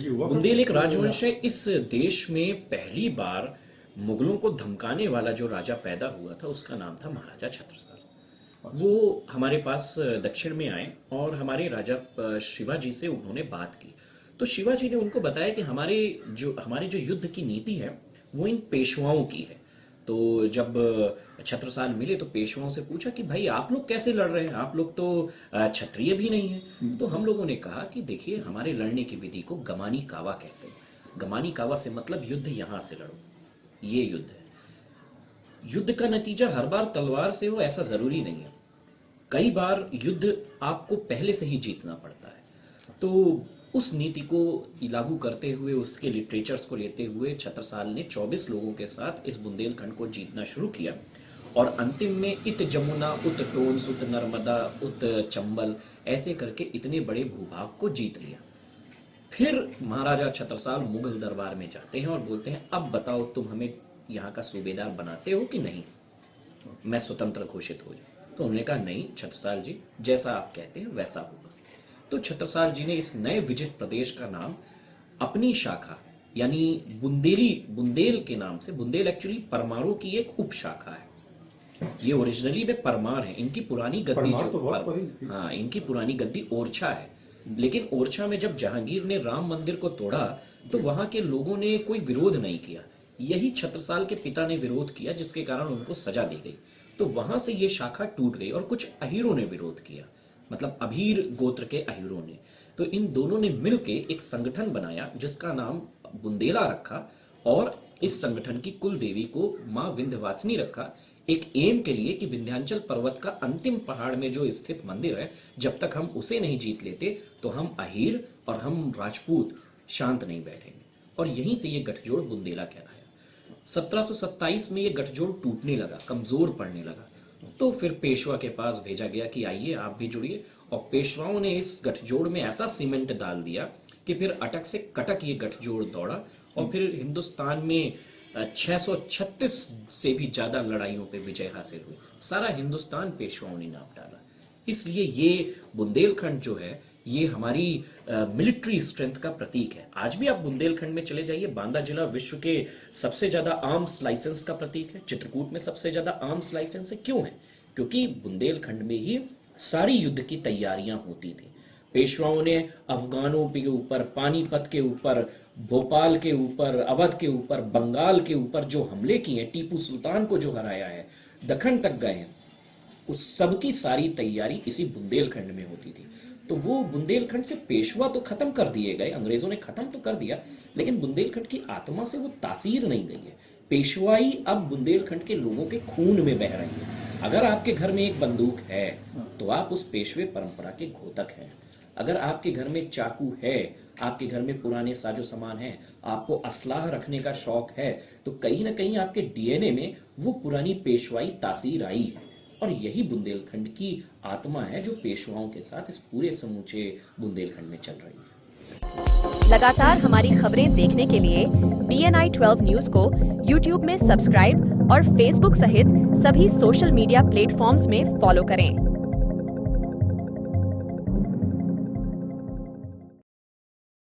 बुंदेल एक राजवंश है। इस देश में पहली बार मुगलों को धमकाने वाला जो राजा पैदा हुआ था उसका नाम था महाराजा छत्रसाल। वो हमारे पास दक्षिण में आए और हमारे राजा शिवाजी से उन्होंने बात की। तो शिवाजी ने उनको बताया कि हमारे जो युद्ध की नीति है वो इन पेशवाओं की है। तो जब छत्रसाल मिले तो पेशवाओं से पूछा कि भाई आप लोग कैसे लड़ रहे हैं, आप लोग तो क्षत्रिय भी नहीं हैं। तो हम लोगों ने कहा कि देखिए हमारे लड़ने की विधि को गमानी कावा कहते हैं। गमानी कावा से मतलब युद्ध यहां से लड़ो, ये युद्ध है। युद्ध का नतीजा हर बार तलवार से हो ऐसा जरूरी नहीं है। कई बार युद्ध आपको पहले से ही जीतना पड़ता है। तो उस नीति को लागू करते हुए, उसके लिटरेचर्स को लेते हुए छत्रसाल ने 24 लोगों के साथ इस बुंदेलखंड को जीतना शुरू किया और अंतिम में इत जमुना, उत टोंस, उत नर्मदा, उत चंबल ऐसे करके इतने बड़े भूभाग को जीत लिया। फिर महाराजा छत्रसाल मुगल दरबार में जाते हैं और बोलते हैं अब बताओ तुम हमें यहाँ का सूबेदार बनाते हो कि नहीं, मैं स्वतंत्र घोषित हो जाऊं। तो उन्होंने कहा नहीं छत्रसाल जी, जैसा आप कहते हैं वैसा होगा। तो छत्रसाल जी ने इस नए विजित प्रदेश का नाम अपनी शाखा यानी बुंदेल के नाम से, बुंदेल एक्चुअली परमारों की एक उप शाखा है। ये ओरिजिनली में परमार है। इनकी पुरानी गद्दी इनकी पुरानी गद्दी ओरछा है। लेकिन ओरछा में जब जहांगीर ने राम मंदिर को तोड़ा तो वहां के लोगों ने कोई विरोध नहीं किया। यही छत्रसाल के पिता ने विरोध किया जिसके कारण उनको सजा दी गई। तो वहां से ये शाखा टूट गई और कुछ अहीरों ने विरोध किया, मतलब अभीर गोत्र के अहीरों ने। तो इन दोनों ने मिलके एक संगठन बनाया जिसका नाम बुंदेला रखा और इस संगठन की कुल देवी को मां विंध्यवासिनी रखा, एक एम के लिए कि विंध्याचल पर्वत का अंतिम पहाड़ में जो स्थित मंदिर है, जब तक हम उसे नहीं जीत लेते तो हम अहीर और हम राजपूत शांत नहीं बैठेंगे। और यहीं से ये गठजोड़ बुंदेला कहलाया। 1727 में ये गठजोड़ टूटने लगा, कमजोर पड़ने लगा। तो फिर पेशवा के पास भेजा गया कि आइए आप भी जुड़िए, और पेशवाओं ने इस गठजोड़ में ऐसा सीमेंट डाल दिया कि फिर अटक से कटक ये गठजोड़ दौड़ा और फिर हिंदुस्तान में 636 से भी ज्यादा लड़ाइयों पे विजय हासिल हुई। सारा हिंदुस्तान पेशवाओं ने नाप डाला। इसलिए ये बुंदेलखंड जो है ये हमारी मिलिट्री स्ट्रेंथ का प्रतीक है। आज भी आप बुंदेलखंड में चले जाइए, बांदा जिला विश्व के सबसे ज्यादा आर्म्स लाइसेंस का प्रतीक है। चित्रकूट में सबसे ज्यादा आर्म्स लाइसेंस है। क्यों है? क्योंकि बुंदेलखंड में ही सारी युद्ध की तैयारियां होती थी। पेशवाओं ने अफगानों के ऊपर, पानीपत के ऊपर, भोपाल के ऊपर, अवध के ऊपर, बंगाल के ऊपर जो हमले किए, टीपू सुल्तान को जो हराया है, दखन तक गए हैं, उस सब की सारी तैयारी इसी बुंदेलखंड में होती थी। तो वो बुंदेलखंड से पेशवा तो खत्म कर दिए गए, अंग्रेजों ने खत्म तो कर दिया, लेकिन बुंदेलखंड की आत्मा से वो तासीर नहीं गई है। पेशवाई अब बुंदेलखंड के लोगों के खून में बह रही है। अगर आपके घर में एक बंदूक है तो आप उस पेशवे परंपरा के घोतक हैं। अगर आपके घर में चाकू है, आपके घर में पुराने साजो सामान है, आपको असलाह रखने का शौक है, तो कहीं ना कहीं आपके डीएनए में वो पुरानी पेशवाई तासीर आई है। और यही बुंदेलखंड की आत्मा है जो पेशवाओं के साथ इस पूरे समूचे बुंदेलखंड में चल रही है। लगातार हमारी खबरें देखने के लिए BNI 12 न्यूज को YouTube में सब्सक्राइब और Facebook सहित सभी सोशल मीडिया प्लेटफॉर्म्स में फॉलो करें।